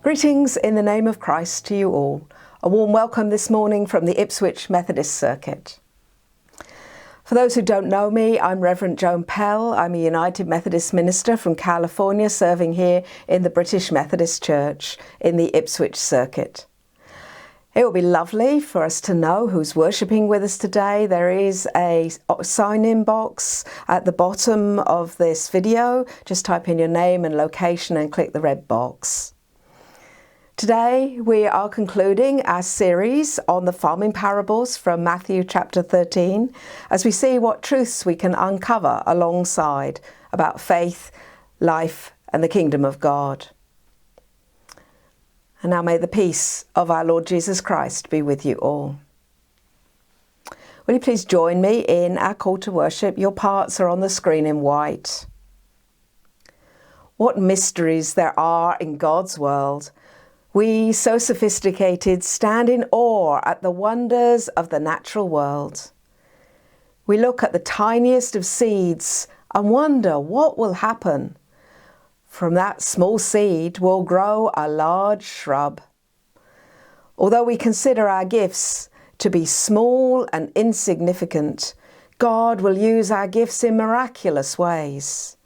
Greetings in the name of Christ to you all. A warm welcome this morning from the Ipswich Methodist Circuit. For those who don't know me, I'm Reverend Joan Pell. I'm a United Methodist minister from California, serving here in the British Methodist Church in the Ipswich Circuit. It will be lovely for us to know who's worshipping with us today. There is a sign-in box at the bottom of this video. Just type in your name and location and click the red box. Today we are concluding our series on the farming parables from Matthew chapter 13 as we see what truths we can uncover alongside about faith, life and the kingdom of God. And now may the peace of our Lord Jesus Christ be with you all. Will you please join me in our call to worship? Your parts are on the screen in white. What mysteries there are in God's world. We, so sophisticated, stand in awe at the wonders of the natural world. We look at the tiniest of seeds and wonder what will happen. From that small seed will grow a large shrub. Although we consider our gifts to be small and insignificant, God will use our gifts in miraculous ways.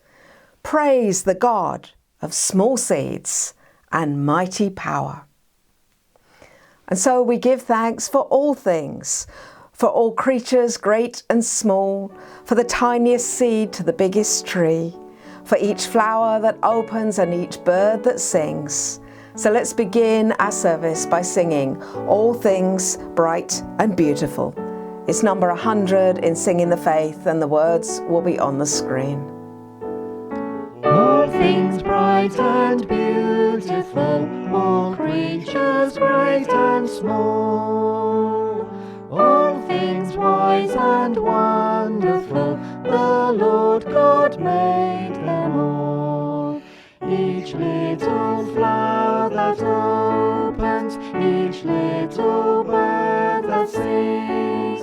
Praise the God of small seeds and mighty power. And so we give thanks for all things, for all creatures great and small, for the tiniest seed to the biggest tree, for each flower that opens and each bird that sings. So let's begin our service by singing All Things Bright and Beautiful. It's number 100 in Singing the Faith, and the words will be on the screen. All things bright and beautiful, all creatures great and small, all things wise and wonderful, the Lord God made them all. Each little flower that opens, each little bird that sings,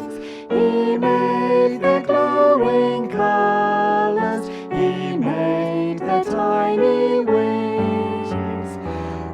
He made the glowing colours, He made the tiny wings.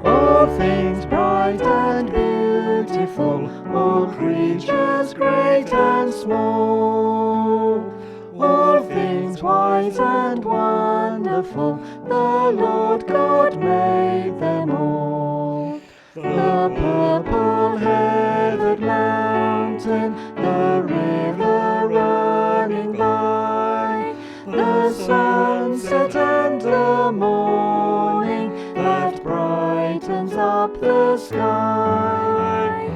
All things bright and beautiful, all creatures great and small, all things wise and wonderful, the Lord God made them all. The purple-heathered mountain, the river running by, the sunset and the morning that brightens up the sky.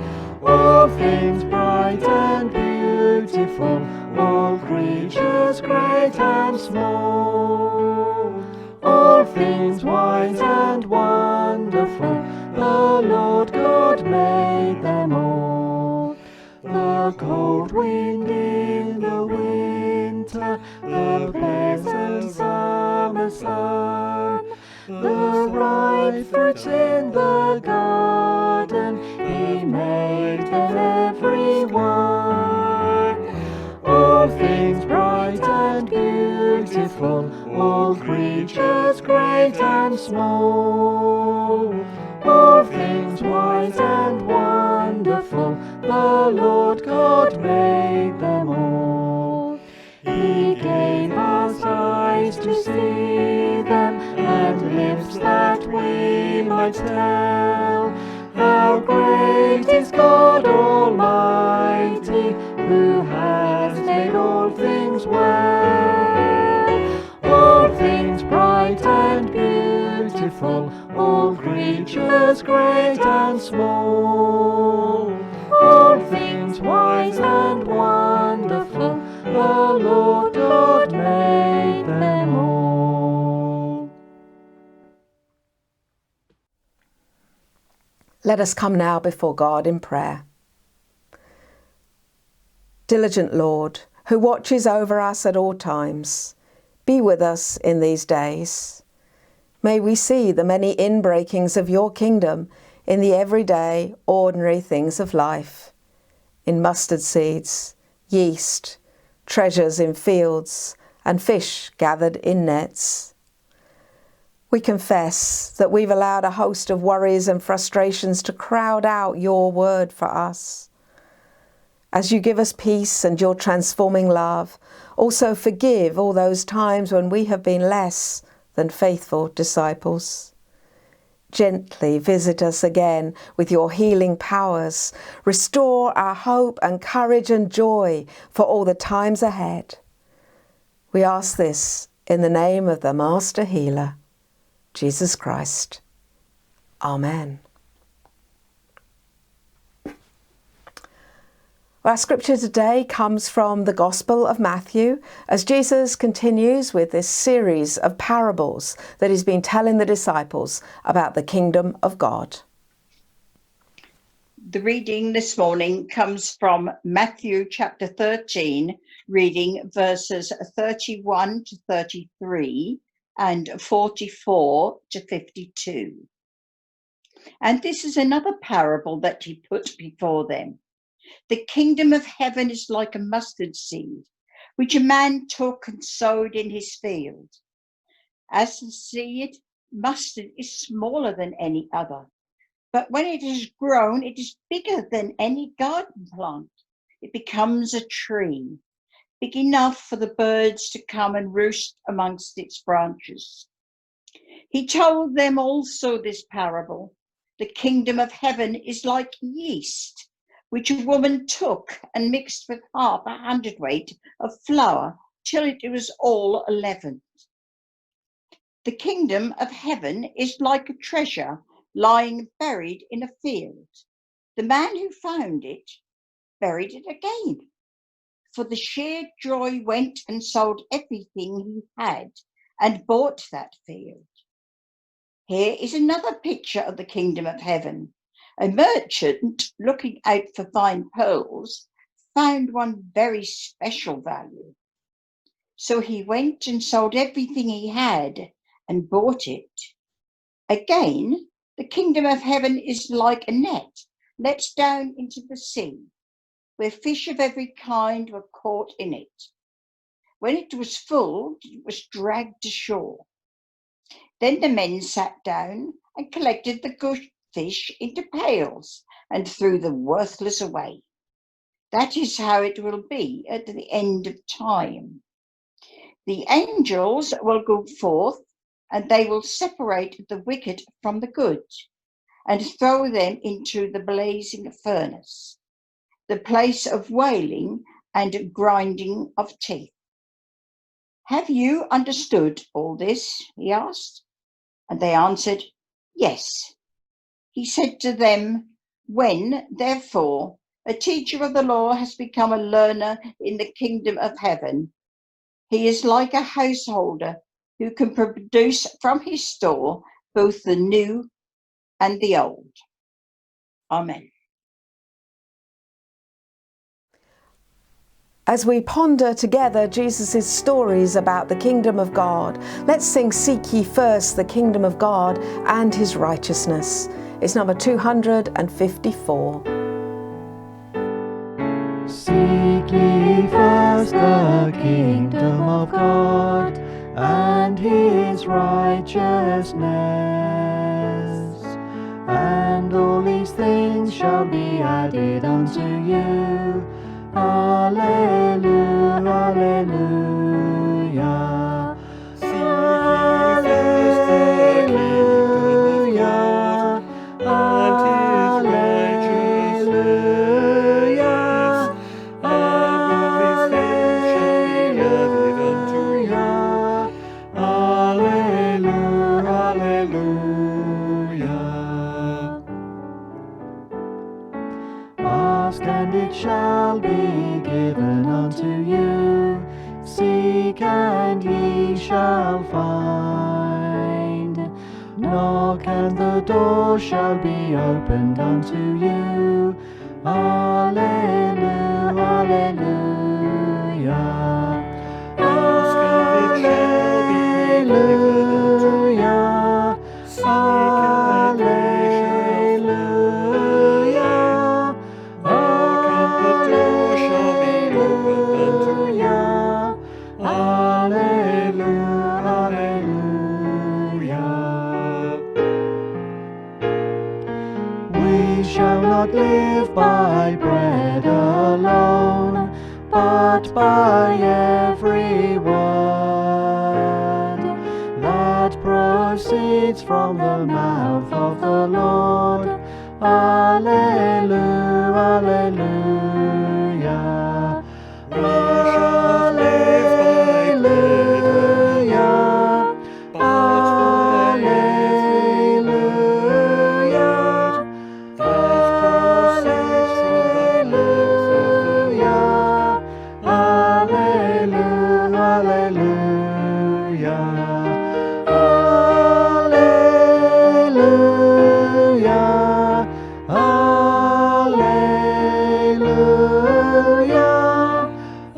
All things bright and beautiful, all creatures great and small, all things wise and wonderful, the Lord God made them all. The cold wind in the winter, the pleasant summer sun, the ripe fruit in the garden, He made them every one. All things bright and beautiful, all creatures great and small, all things wise and wonderful, the Lord God made them all. He gave us eyes to see them, and lips that we might tell how great is God Almighty, who has made all things well. All things bright and beautiful, all creatures great and small, all things wise and wonderful, the Lord God made them all. Let us come now before God in prayer. Diligent Lord, who watches over us at all times, be with us in these days. May we see the many inbreakings of your kingdom in the everyday, ordinary things of life, in mustard seeds, yeast, treasures in fields, and fish gathered in nets. We confess that we've allowed a host of worries and frustrations to crowd out your word for us. As you give us peace and your transforming love, also forgive all those times when we have been less than faithful disciples. Gently visit us again with your healing powers. Restore our hope and courage and joy for all the times ahead. We ask this in the name of the Master Healer, Jesus Christ. Amen. Our scripture today comes from the Gospel of Matthew as Jesus continues with this series of parables that he's been telling the disciples about the kingdom of God. The reading this morning comes from Matthew chapter 13, reading verses 31 to 33 and 44 to 52. And this is another parable that he put before them. The kingdom of heaven is like a mustard seed, which a man took and sowed in his field. As the seed, mustard is smaller than any other, but when it has grown, it is bigger than any garden plant. It becomes a tree, big enough for the birds to come and roost amongst its branches. He told them also this parable. The kingdom of heaven is like yeast, which a woman took and mixed with half a hundredweight of flour till it was all leavened. The kingdom of heaven is like a treasure lying buried in a field. The man who found it buried it again. For the sheer joy went and sold everything he had and bought that field. Here is another picture of the kingdom of heaven. A merchant looking out for fine pearls found one very special value. So he went and sold everything he had and bought it. Again, the kingdom of heaven is like a net let down into the sea, where fish of every kind were caught in it. When it was full, it was dragged ashore. Then the men sat down and collected the good fish into pails and threw the worthless away. That is how it will be at the end of time. The angels will go forth and they will separate the wicked from the good and throw them into the blazing furnace, the place of wailing and grinding of teeth. Have you understood all this? He asked. And they answered, yes. He said to them, when, therefore, a teacher of the law has become a learner in the kingdom of heaven, he is like a householder who can produce from his store both the new and the old. Amen. As we ponder together Jesus' stories about the kingdom of God, let's sing Seek Ye First the Kingdom of God and His Righteousness. It's number 254. Seek ye first the kingdom of God and His righteousness, and all these things shall be added unto you. Hallelujah, hallelujah. Hallelujah, hallelujah, hallelujah, hallelujah. Ask and it shall be given unto you. Seek and ye shall find. Knock and the door shall be opened unto you. Hallelujah, hallelujah. Hallelujah, hallelujah. Hallelujah, hallelujah. not by bread alone, but by every word that proceeds from the mouth of the Lord. Alleluia, alleluia. Alleluia, alleluia, alleluia, alleluia,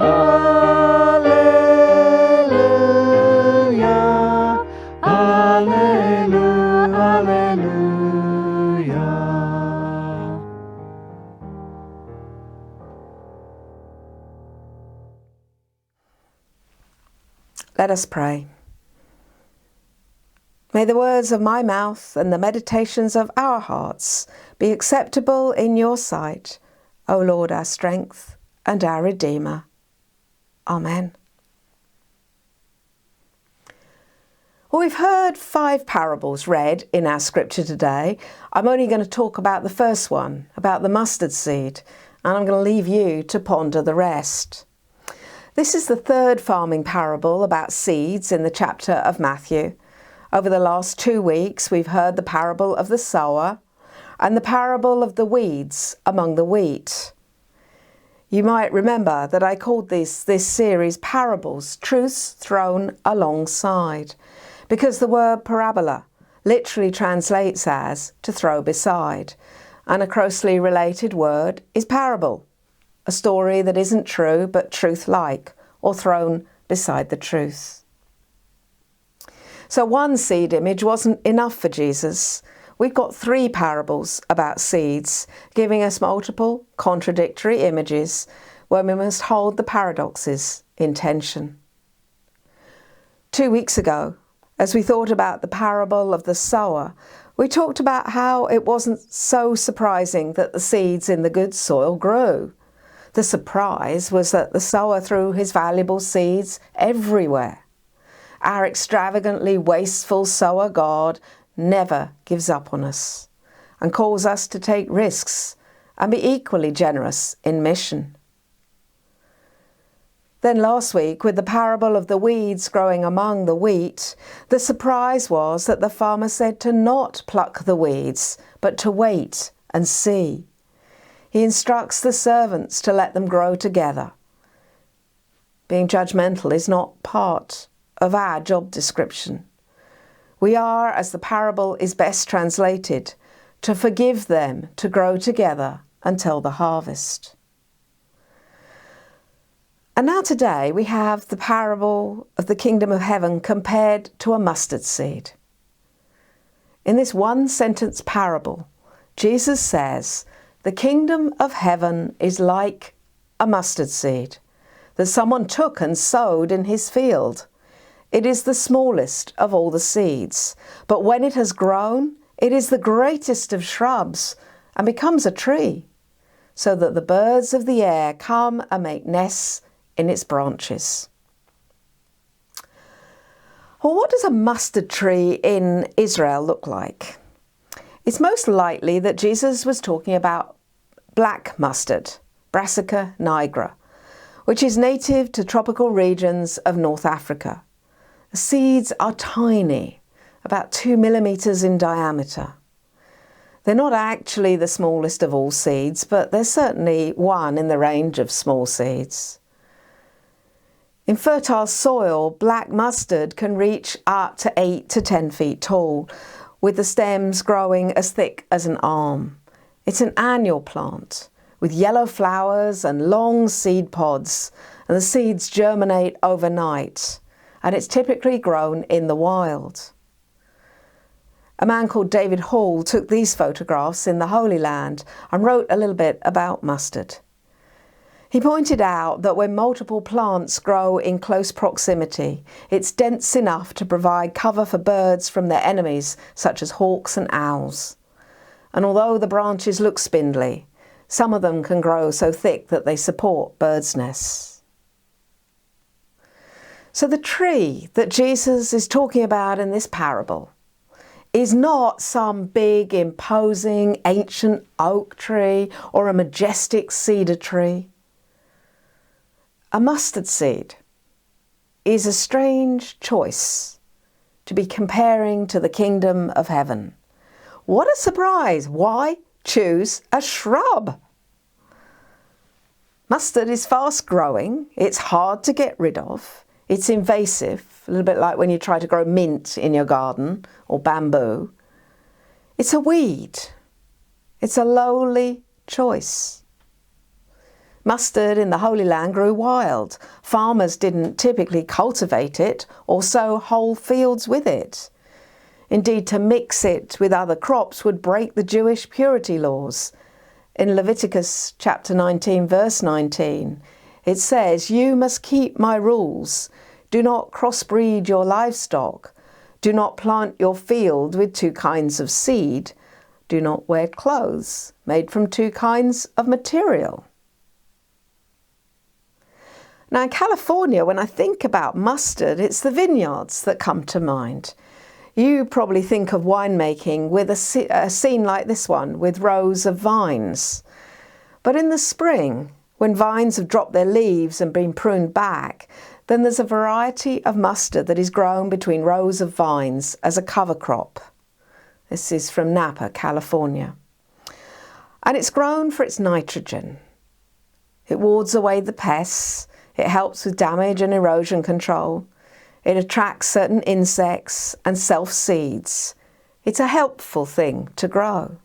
alleluia, alleluia, alleluia, alleluia. Let us pray. May the words of my mouth and the meditations of our hearts be acceptable in your sight, O Lord, our strength and our Redeemer. Amen. Well, we've heard 5 parables read in our scripture today. I'm only going to talk about the first one, about the mustard seed, and I'm going to leave you to ponder the rest. This is the 3rd farming parable about seeds in the chapter of Matthew. Over the last 2 weeks, we've heard the parable of the sower and the parable of the weeds among the wheat. You might remember that I called this series Parables, Truths Thrown Alongside, because the word parabola literally translates as to throw beside, and a closely related word is parable, a story that isn't true but truth-like, or thrown beside the truth. So one seed image wasn't enough for Jesus. We've got 3 parables about seeds, giving us multiple contradictory images where we must hold the paradoxes in tension. 2 weeks ago, as we thought about the parable of the sower, we talked about how it wasn't so surprising that the seeds in the good soil grew. The surprise was that the sower threw his valuable seeds everywhere. Our extravagantly wasteful sower God never gives up on us and calls us to take risks and be equally generous in mission. Then last week, with the parable of the weeds growing among the wheat, the surprise was that the farmer said to not pluck the weeds, but to wait and see. He instructs the servants to let them grow together. Being judgmental is not part of our job description. We are, as the parable is best translated, to forgive them to grow together until the harvest. And now today we have the parable of the kingdom of heaven compared to a mustard seed. In this one-sentence parable, Jesus says, the kingdom of heaven is like a mustard seed that someone took and sowed in his field. It is the smallest of all the seeds, but when it has grown, it is the greatest of shrubs and becomes a tree, so that the birds of the air come and make nests in its branches. Well, what does a mustard tree in Israel look like? It's most likely that Jesus was talking about black mustard, Brassica nigra, which is native to tropical regions of North Africa. The seeds are tiny, about 2 millimeters in diameter. They're not actually the smallest of all seeds, but they're certainly one in the range of small seeds. In fertile soil, black mustard can reach up to 8 to 10 feet tall, with the stems growing as thick as an arm. It's an annual plant with yellow flowers and long seed pods, and the seeds germinate overnight, and it's typically grown in the wild. A man called David Hall took these photographs in the Holy Land and wrote a little bit about mustard. He pointed out that when multiple plants grow in close proximity, it's dense enough to provide cover for birds from their enemies, such as hawks and owls. And although the branches look spindly, Some of them can grow so thick that they support birds' nests. So the tree that Jesus is talking about in this parable is not some big, imposing, ancient oak tree or a majestic cedar tree. A mustard seed is a strange choice to be comparing to the kingdom of heaven. What a surprise! Why choose a shrub? Mustard is fast growing, it's hard to get rid of, it's invasive, a little bit like when you try to grow mint in your garden or bamboo. It's a weed. It's a lowly choice. Mustard in the Holy Land grew wild. Farmers didn't typically cultivate it or sow whole fields with it. Indeed, to mix it with other crops would break the Jewish purity laws. In Leviticus chapter 19, verse 19, it says, "You must keep my rules. Do not crossbreed your livestock. Do not plant your field with two kinds of seed. Do not wear clothes made from two kinds of material." Now in California, when I think about mustard, it's the vineyards that come to mind. You probably think of winemaking with a scene like this one, with rows of vines. But in the spring, when vines have dropped their leaves and been pruned back, then there's a variety of mustard that is grown between rows of vines as a cover crop. This is from Napa, California. And it's grown for its nitrogen. It wards away the pests. It helps with damage and erosion control. It attracts certain insects and self-seeds. It's a helpful thing to grow.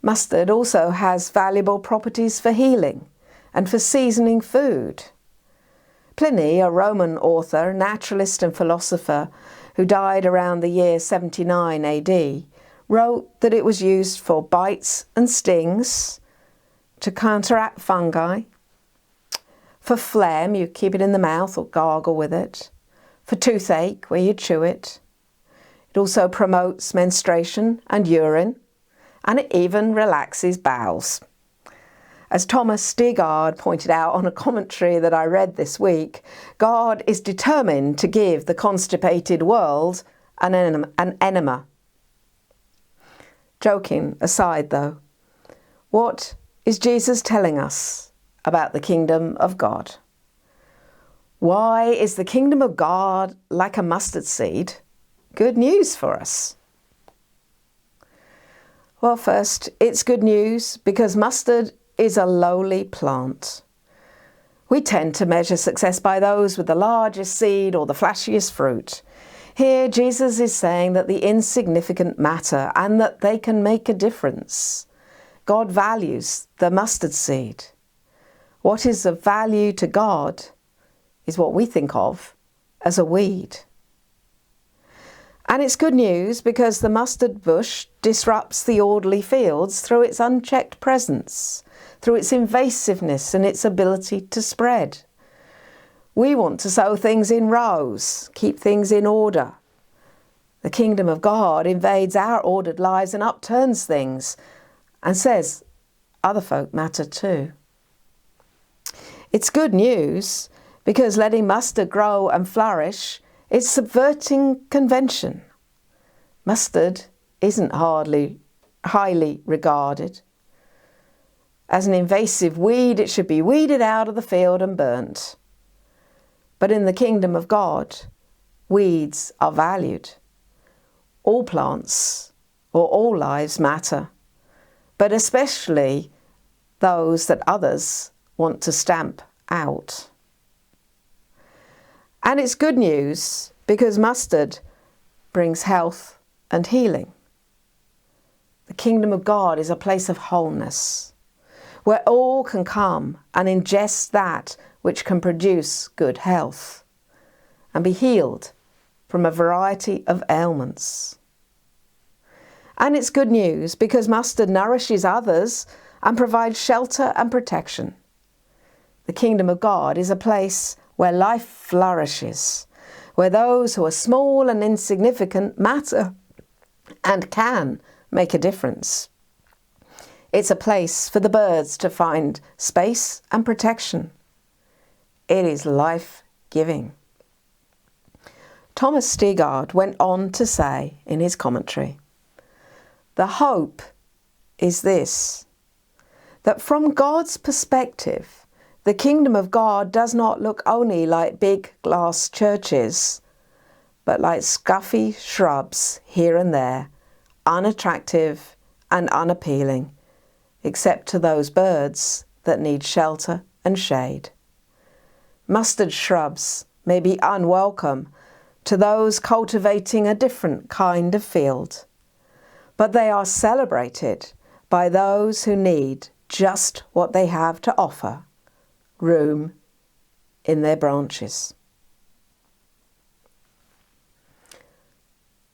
Mustard also has valuable properties for healing and for seasoning food. Pliny, a Roman author, naturalist and philosopher who died around the year 79 AD, wrote that it was used for bites and stings, to counteract fungi, for phlegm, you keep it in the mouth or gargle with it, for toothache, where you chew it. It also promotes menstruation and urine, and it even relaxes bowels. As Thomas Stigard pointed out on a commentary that I read this week, God is determined to give the constipated world an enema. Joking aside though, what is Jesus telling us about the kingdom of God? Why is the kingdom of God like a mustard seed? Good news for us. Well, first, it's good news because mustard is a lowly plant. We tend to measure success by those with the largest seed or the flashiest fruit. Here, Jesus is saying that the insignificant matter and that they can make a difference. God values the mustard seed. What is of value to God is what we think of as a weed. And it's good news because the mustard bush disrupts the orderly fields through its unchecked presence, through its invasiveness and its ability to spread. We want to sow things in rows, keep things in order. The kingdom of God invades our ordered lives and upturns things and says other folk matter too. It's good news because letting mustard grow and flourish is subverting convention. Mustard isn't highly regarded. As an invasive weed, it should be weeded out of the field and burnt. But in the kingdom of God, weeds are valued. All plants or all lives matter, but especially those that others want to stamp out. And it's good news because mustard brings health and healing. The kingdom of God is a place of wholeness, where all can come and ingest that which can produce good health and be healed from a variety of ailments. And it's good news because mustard nourishes others and provides shelter and protection. The kingdom of God is a place where life flourishes, where those who are small and insignificant matter and can make a difference. It's a place for the birds to find space and protection. It is life-giving. Thomas Stigard went on to say in his commentary, "The hope is this, that from God's perspective, the kingdom of God does not look only like big glass churches, but like scuffy shrubs here and there, unattractive and unappealing, except to those birds that need shelter and shade. Mustard shrubs may be unwelcome to those cultivating a different kind of field, but they are celebrated by those who need just what they have to offer, room in their branches."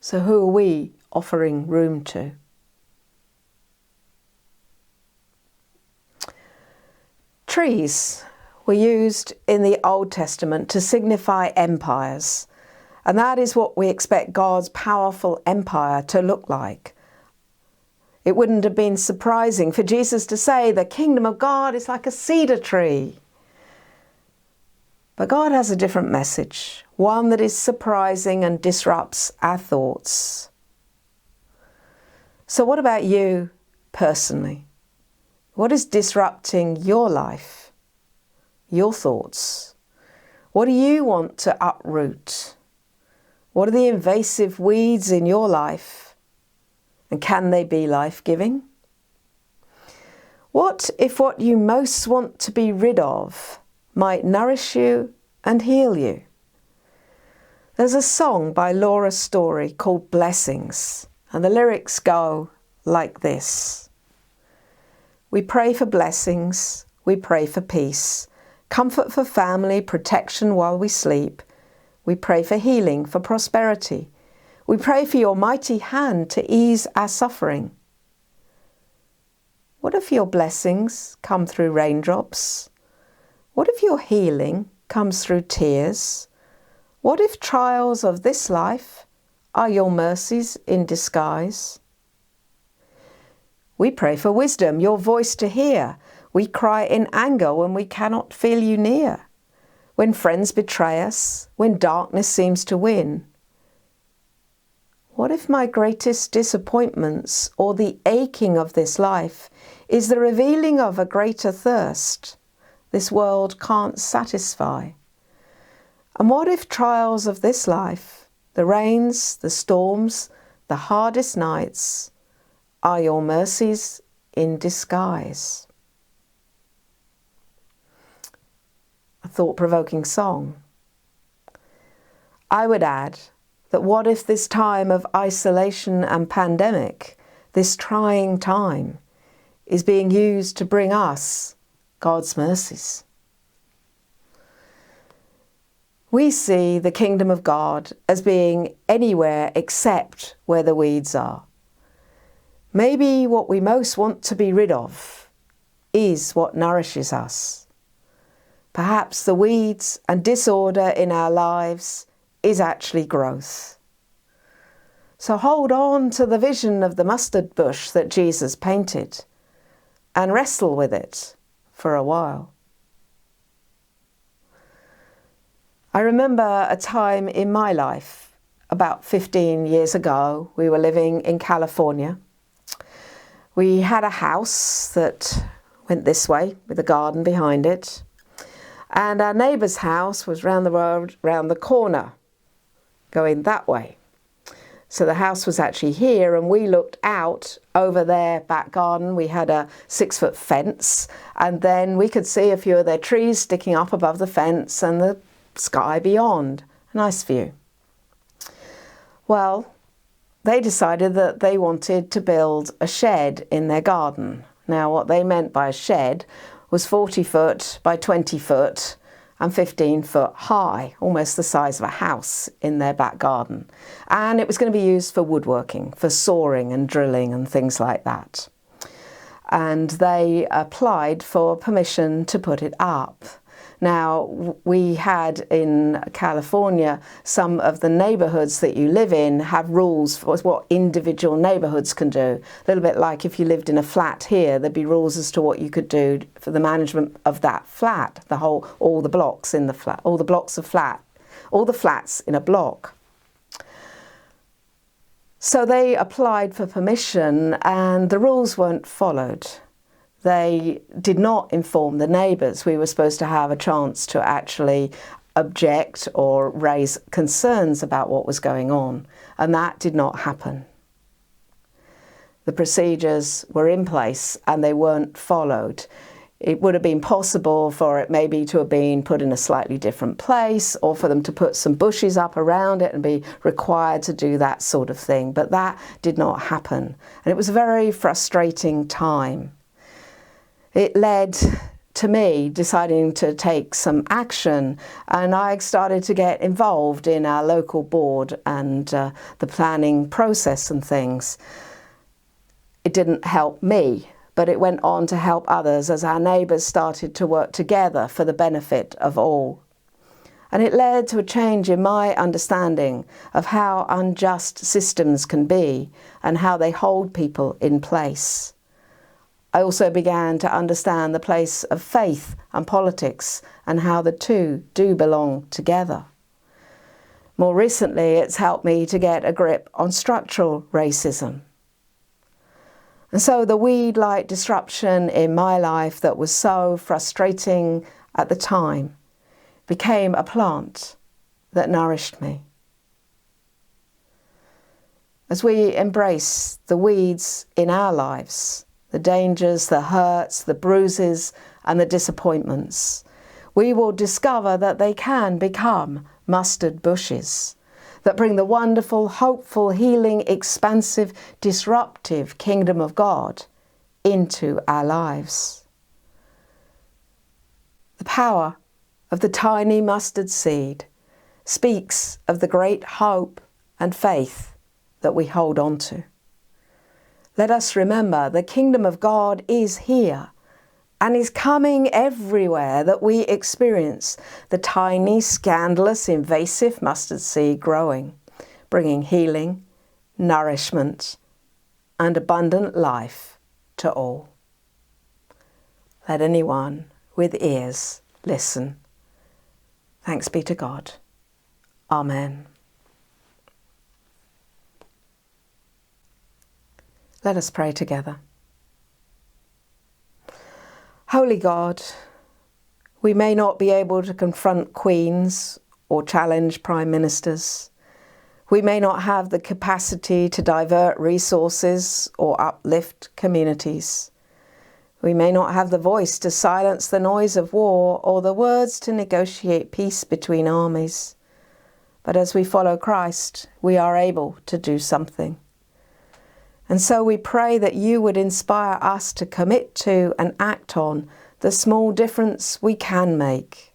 So who are we offering room to? Trees were used in the Old Testament to signify empires, and that is what we expect God's powerful empire to look like. It wouldn't have been surprising for Jesus to say the kingdom of God is like a cedar tree. But God has a different message, one that is surprising and disrupts our thoughts. So what about you personally? What is disrupting your life, your thoughts? What do you want to uproot? What are the invasive weeds in your life? And can they be life-giving? What if what you most want to be rid of might nourish you and heal you? There's a song by Laura Story called Blessings, and the lyrics go like this. We pray for blessings, we pray for peace, comfort for family, protection while we sleep. We pray for healing, for prosperity. We pray for your mighty hand to ease our suffering. What if your blessings come through raindrops? What if your healing comes through tears? What if trials of this life are your mercies in disguise? We pray for wisdom, your voice to hear. We cry in anger when we cannot feel you near. When friends betray us, when darkness seems to win. What if my greatest disappointments or the aching of this life is the revealing of a greater thirst this world can't satisfy? And what if trials of this life, the rains, the storms, the hardest nights, are your mercies in disguise? A thought-provoking song. I would add that what if this time of isolation and pandemic, this trying time, is being used to bring us God's mercies? We see the kingdom of God as being anywhere except where the weeds are. Maybe what we most want to be rid of is what nourishes us. Perhaps the weeds and disorder in our lives is actually growth. So hold on to the vision of the mustard bush that Jesus painted and wrestle with it for a while. I remember a time in my life, about 15 years ago, we were living in California. We had a house that went this way with a garden behind it. And our neighbour's house was round the road, round the corner, going that way. So the house was actually here, and we looked out over their back garden. We had a 6-foot fence, and then we could see a few of their trees sticking up above the fence and the sky beyond. A nice view. Well, they decided that they wanted to build a shed in their garden. Now, what they meant by a shed was 40 foot by 20 foot and 15 foot high, almost the size of a house in their back garden. And it was going to be used for woodworking, for sawing and drilling and things like that. And they applied for permission to put it up. Now, we had in California, some of the neighbourhoods that you live in have rules for what individual neighbourhoods can do. A little bit like if you lived in a flat here, there'd be rules as to what you could do for the management of that flat, all the blocks in the flat, all the blocks of flat, all the flats in a block. So they applied for permission and the rules weren't followed. They did not inform the neighbours. We were supposed to have a chance to actually object or raise concerns about what was going on, and that did not happen. The procedures were in place and they weren't followed. It would have been possible for it maybe to have been put in a slightly different place, or for them to put some bushes up around it and be required to do that sort of thing, but that did not happen. And it was a very frustrating time. It led to me deciding to take some action, and I started to get involved in our local board and the planning process and things. It didn't help me, but it went on to help others as our neighbours started to work together for the benefit of all. And it led to a change in my understanding of how unjust systems can be and how they hold people in place. I also began to understand the place of faith and politics and how the two do belong together. More recently, it's helped me to get a grip on structural racism. And so the weed-like disruption in my life that was so frustrating at the time became a plant that nourished me. As we embrace the weeds in our lives, the dangers, the hurts, the bruises, and the disappointments, we will discover that they can become mustard bushes that bring the wonderful, hopeful, healing, expansive, disruptive kingdom of God into our lives. The power of the tiny mustard seed speaks of the great hope and faith that we hold on to. Let us remember the kingdom of God is here and is coming everywhere that we experience the tiny, scandalous, invasive mustard seed growing, bringing healing, nourishment, and abundant life to all. Let anyone with ears listen. Thanks be to God. Amen. Let us pray together. Holy God, we may not be able to confront queens or challenge prime ministers. We may not have the capacity to divert resources or uplift communities. We may not have the voice to silence the noise of war or the words to negotiate peace between armies. But as we follow Christ, we are able to do something. And so we pray that you would inspire us to commit to and act on the small difference we can make.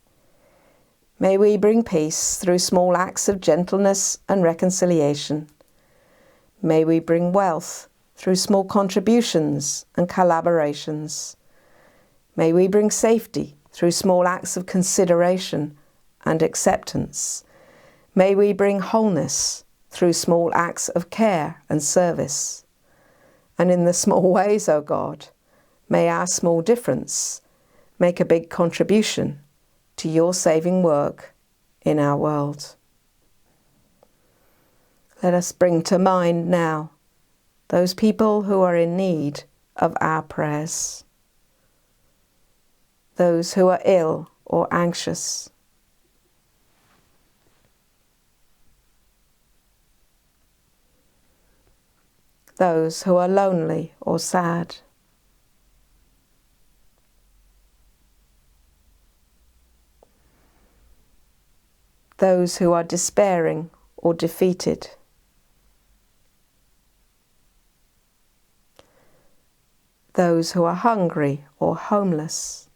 May we bring peace through small acts of gentleness and reconciliation. May we bring wealth through small contributions and collaborations. May we bring safety through small acts of consideration and acceptance. May we bring wholeness through small acts of care and service. And in the small ways, O God, may our small difference make a big contribution to your saving work in our world. Let us bring to mind now those people who are in need of our prayers, those who are ill or anxious, those who are lonely or sad, those who are despairing or defeated, those who are hungry or homeless,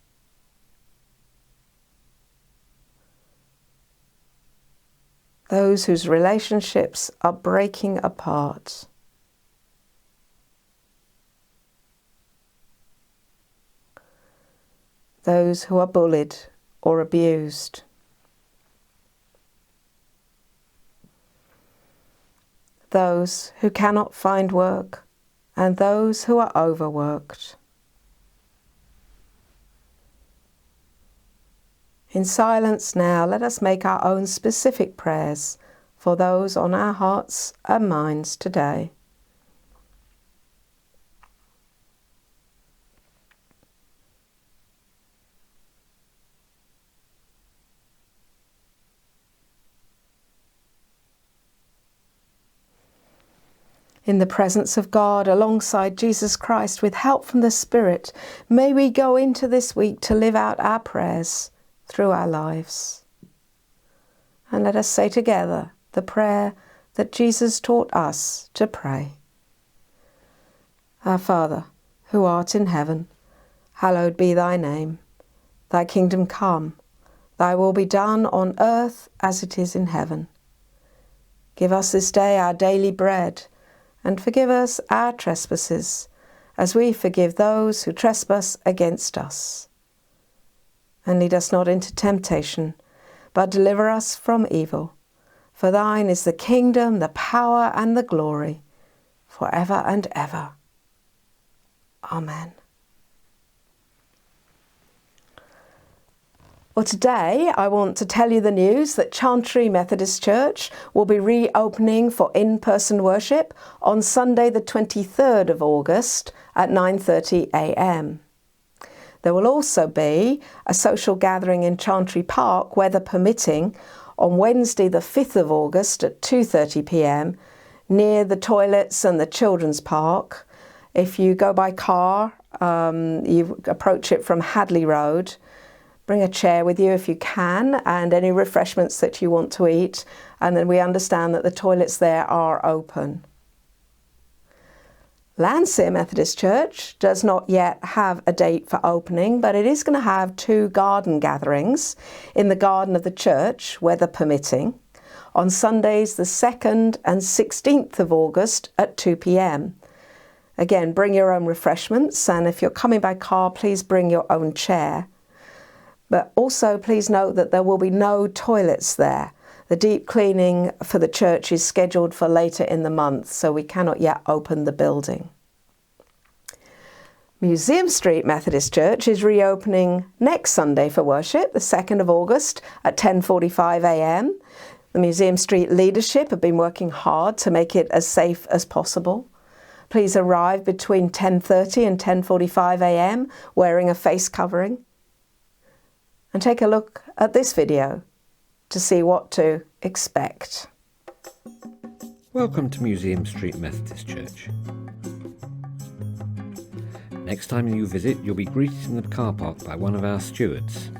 those whose relationships are breaking apart, those who are bullied or abused. Those who cannot find work and those who are overworked. In silence now, let us make our own specific prayers for those on our hearts and minds today. In the presence of God, alongside Jesus Christ, with help from the Spirit, may we go into this week to live out our prayers through our lives. And let us say together the prayer that Jesus taught us to pray. Our Father, who art in heaven, hallowed be thy name. Thy kingdom come, thy will be done on earth as it is in heaven. Give us this day our daily bread, and forgive us our trespasses, as we forgive those who trespass against us. And lead us not into temptation, but deliver us from evil. For thine is the kingdom, the power, and the glory, forever and ever. Amen. Well, today I want to tell you the news that Chantry Methodist Church will be reopening for in-person worship on Sunday the 23rd of August at 9:30 a.m. There will also be a social gathering in Chantry Park, weather permitting, on Wednesday the 5th of August at 2:30 p.m. near the toilets and the children's park. If you go by car, you approach it from Hadley Road. Bring a chair with you if you can, and any refreshments that you want to eat. And then we understand that the toilets there are open. Landseer Methodist Church does not yet have a date for opening, but it is going to have 2 garden gatherings in the garden of the church, weather permitting, on Sundays the 2nd and 16th of August at 2 p.m. Again, bring your own refreshments, and if you're coming by car, please bring your own chair. But also please note that there will be no toilets there. The deep cleaning for the church is scheduled for later in the month, so we cannot yet open the building. Museum Street Methodist Church is reopening next Sunday for worship, the 2nd of August at 10:45 a.m. The Museum Street leadership have been working hard to make it as safe as possible. Please arrive between 10:30 and 10:45 a.m. wearing a face covering. And take a look at this video to see what to expect. Welcome to Museum Street Methodist Church. Next time you visit, you'll be greeted in the car park by one of our stewards.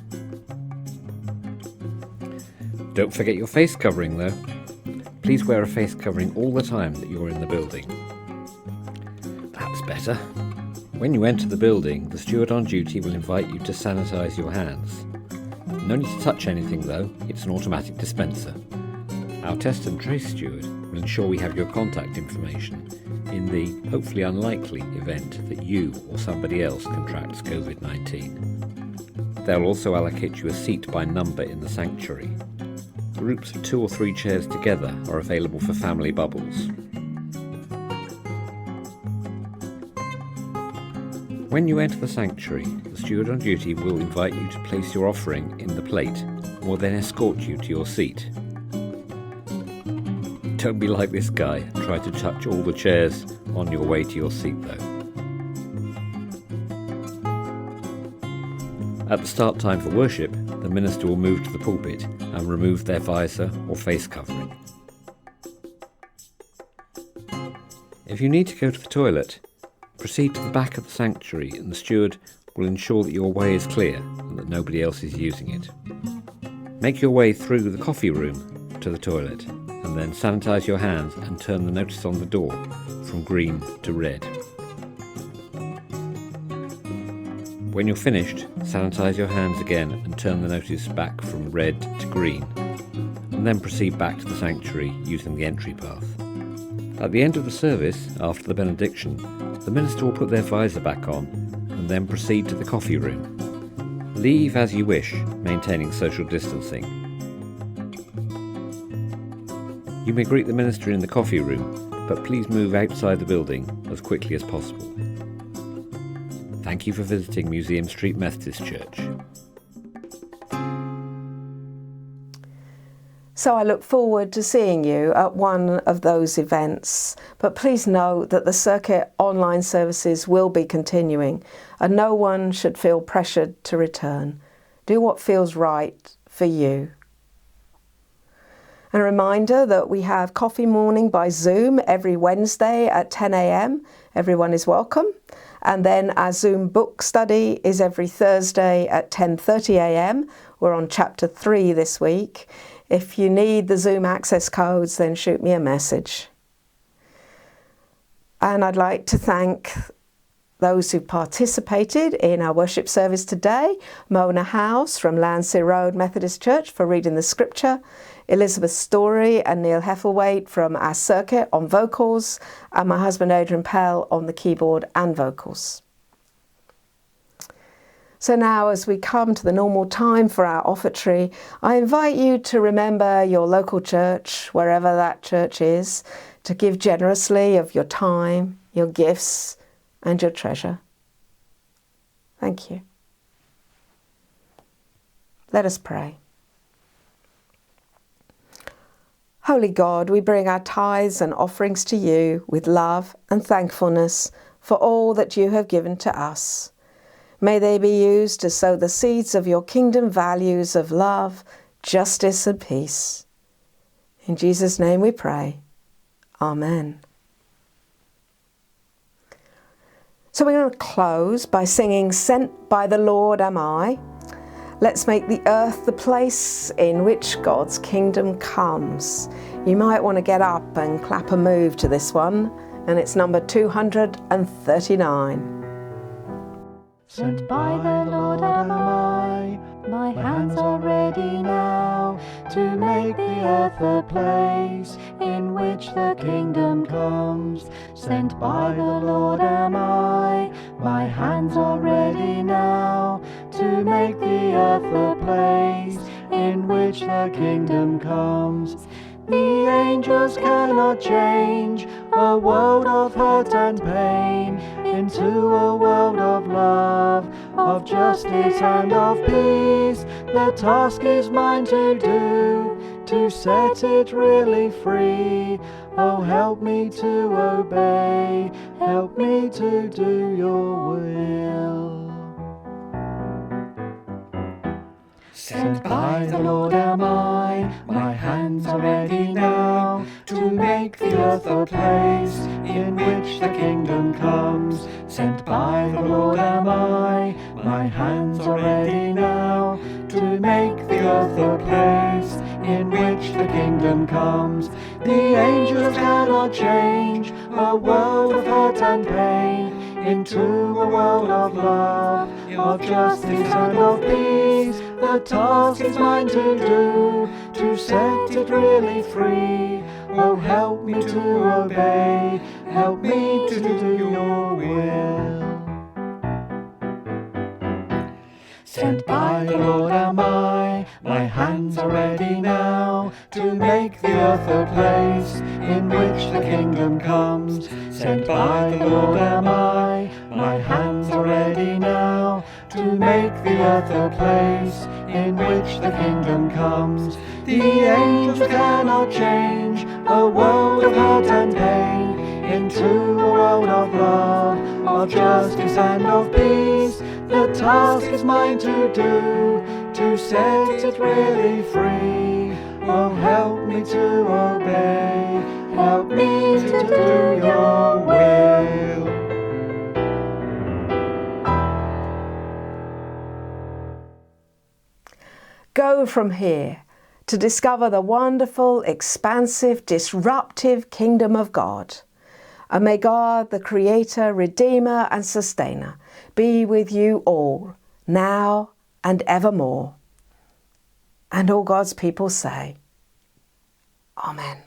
Don't forget your face covering though. Please wear a face covering all the time that you're in the building. That's better. When you enter the building, the steward on duty will invite you to sanitise your hands. No need to touch anything though, it's an automatic dispenser. Our test and trace steward will ensure we have your contact information in the hopefully unlikely event that you or somebody else contracts COVID-19. They'll also allocate you a seat by number in the sanctuary. Groups of 2 or 3 chairs together are available for family bubbles. When you enter the sanctuary, the steward on duty will invite you to place your offering in the plate and will then escort you to your seat. Don't be like this guy and try to touch all the chairs on your way to your seat though. At the start time for worship, the minister will move to the pulpit and remove their visor or face covering. If you need to go to the toilet, proceed to the back of the sanctuary and the steward will ensure that your way is clear and that nobody else is using it. Make your way through the coffee room to the toilet and then sanitise your hands and turn the notice on the door from green to red. When you're finished, sanitise your hands again and turn the notice back from red to green, and then proceed back to the sanctuary using the entry path. At the end of the service, after the benediction, the minister will put their visor back on and then proceed to the coffee room. Leave as you wish, maintaining social distancing. You may greet the minister in the coffee room, but please move outside the building as quickly as possible. Thank you for visiting Museum Street Methodist Church. So I look forward to seeing you at one of those events, but please note that the circuit online services will be continuing and no one should feel pressured to return. Do what feels right for you. And a reminder that we have Coffee Morning by Zoom every Wednesday at 10 a.m. Everyone is welcome. And then our Zoom book study is every Thursday at 10:30 a.m. We're on chapter 3 this week. If you need the Zoom access codes, then shoot me a message. And I'd like to thank those who participated in our worship service today. Mona House from Lansing Road Methodist Church for reading the scripture. Elizabeth Story and Neil Heffelwaite from our circuit on vocals. And my husband Joan Pell on the keyboard and vocals. So now, as we come to the normal time for our offertory, I invite you to remember your local church, wherever that church is, to give generously of your time, your gifts, and your treasure. Thank you. Let us pray. Holy God, we bring our tithes and offerings to you with love and thankfulness for all that you have given to us. May they be used to sow the seeds of your kingdom values of love, justice and peace. In Jesus' name we pray. Amen. So we're going to close by singing Sent by the Lord Am I. Let's make the earth the place in which God's kingdom comes. You might want to get up and clap a move to this one, and it's number 239. Sent by the Lord am I, my hands are ready now, to make the earth a place in which the kingdom comes. Sent by the Lord am I, my hands are ready now, to make the earth a place in which the kingdom comes. The angels cannot change a world of hurt and pain into a world of love, of justice and of peace. The task is mine to do, to set it really free. Oh, help me to obey, help me to do your will. Sent by the Lord am I, my hands are ready now, to make the earth a place in which the kingdom comes. Sent by the Lord am I, my hands are ready now, to make the earth a place in which the kingdom comes. The angels cannot change a world of hurt and pain into a world of love, of justice and of peace. The task is mine to do, to set it really free. Oh, help me to obey, help me to do your will. Sent by the Lord am I, my hands are ready now, to make the earth a place in which the kingdom comes. Sent by the Lord am I, my hands are ready now, to make the earth a place in which the kingdom comes. The angels cannot change a world of hurt and pain into a world of love, of justice and of peace. The task is mine to do, to set it really free. Oh, help me to obey, help me to do your will. Go from here to discover the wonderful, expansive, disruptive kingdom of God. And may God, the Creator, Redeemer and Sustainer, be with you all, now and evermore. And all God's people say, Amen.